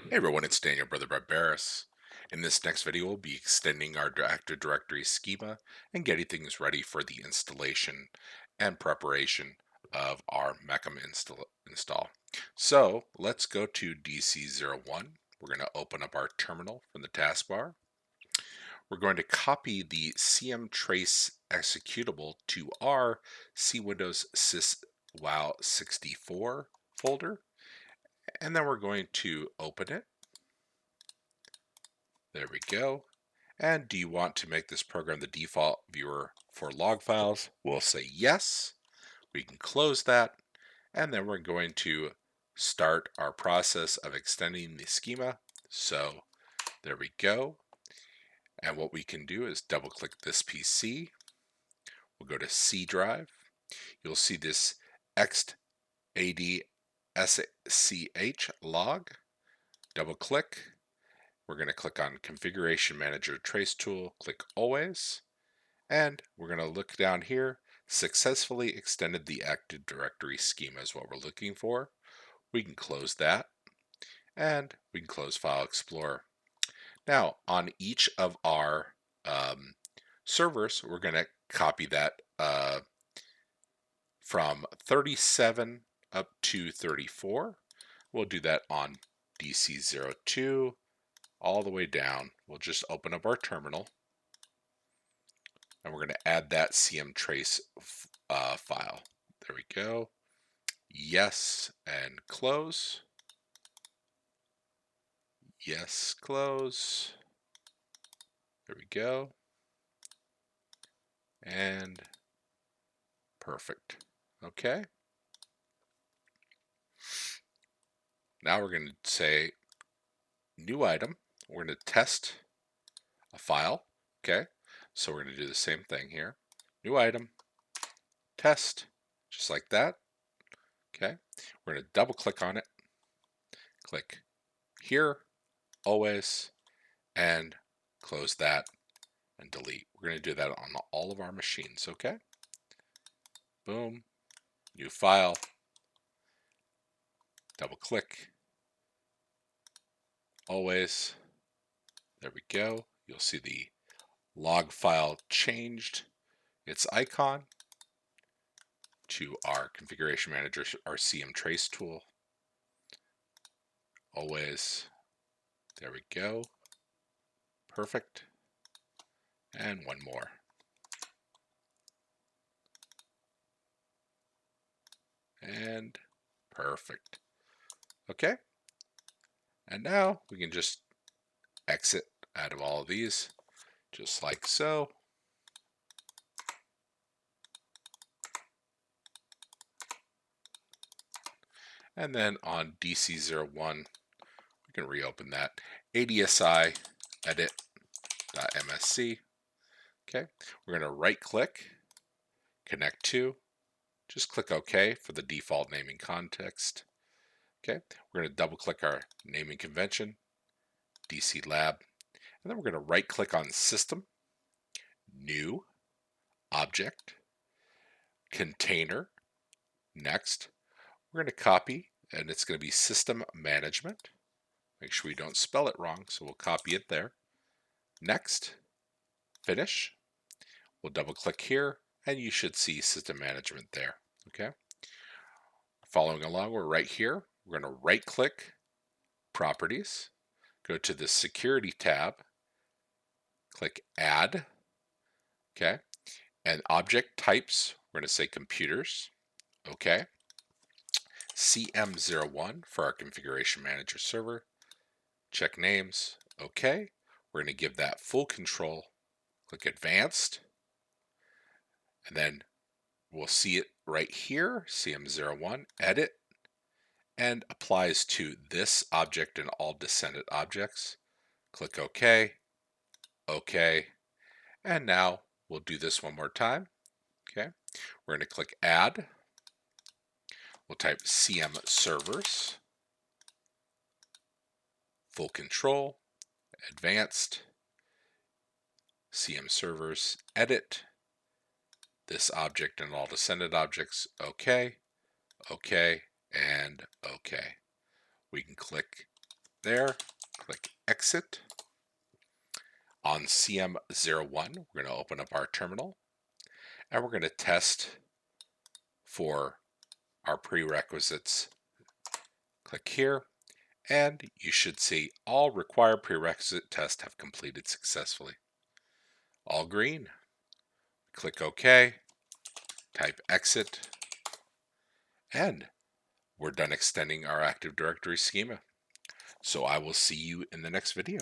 Hey everyone, it's Daniel Brother Barbaris. In this next video, we'll be extending our Active Directory schema and getting things ready for the installation and preparation of our MCM install. So let's go to DC01. We're going to open up our terminal from the taskbar. We're going to copy the CM trace executable to our cwindows syswow64 folder, and then we're going to open it. There we go. And do you want to make this program the default viewer for log files? We'll say yes. We can close that. And then we're going to start our process of extending the schema. So there we go. And what we can do is double click this PC. We'll go to C drive. You'll see this xadsch log. Double click. We're going to click on Configuration Manager Trace Tool, click Always, and we're going to look down here. Successfully extended the Active Directory schema is what we're looking for. We can close that, and we can close File Explorer. Now, on each of our servers, we're going to copy that from 37 up to 34. We'll do that on DC02. All the way down. We'll just open up our terminal and we're going to add that CM trace file. There we go. Yes, and close. Yes, close. There we go. And perfect. Okay. Now we're going to say new item. We're going to test a file. Okay. So we're going to do the same thing here. New item, test, just like that. Okay. We're going to double click on it. Click here, always, and close that and delete. We're going to do that on all of our machines. Okay. Boom. New file. Double click. Always. There we go. You'll see the log file changed its icon to our configuration manager, our CM trace tool. Always. There we go. Perfect. And one more. And perfect. Okay. And now we can just exit out of all of these, just like so. And then on DC01, we can reopen that. ADSI edit.msc. Okay, we're going to right click, connect to, just click OK for the default naming context. Okay, we're going to double click our naming convention, DC Lab, and then we're going to right click on System, New, Object, Container. Next, we're going to copy, and it's going to be System Management. Make sure we don't spell it wrong, so we'll copy it there. Next, Finish. We'll double click here, and you should see System Management there. Okay. Following along, we're right here. We're going to right click, Properties, go to the Security tab, click Add. Okay. And object types, we're going to say computers. Okay. CM01 for our configuration manager server. Check names. Okay. We're going to give that full control. Click advanced. And then we'll see it right here. CM01 edit and applies to this object and all descendant objects. Click OK. OK. And now we'll do this one more time. Okay. We're going to click add. We'll type CM servers, full control, advanced, CM servers, edit, this object and all descendant objects, OK, OK, and OK. We can click there, click exit. On CM01, we're going to open up our terminal and we're going to test for our prerequisites. Click here and you should see all required prerequisite tests have completed successfully. All green. Click OK, type exit, and we're done extending our Active Directory schema. So I will see you in the next video.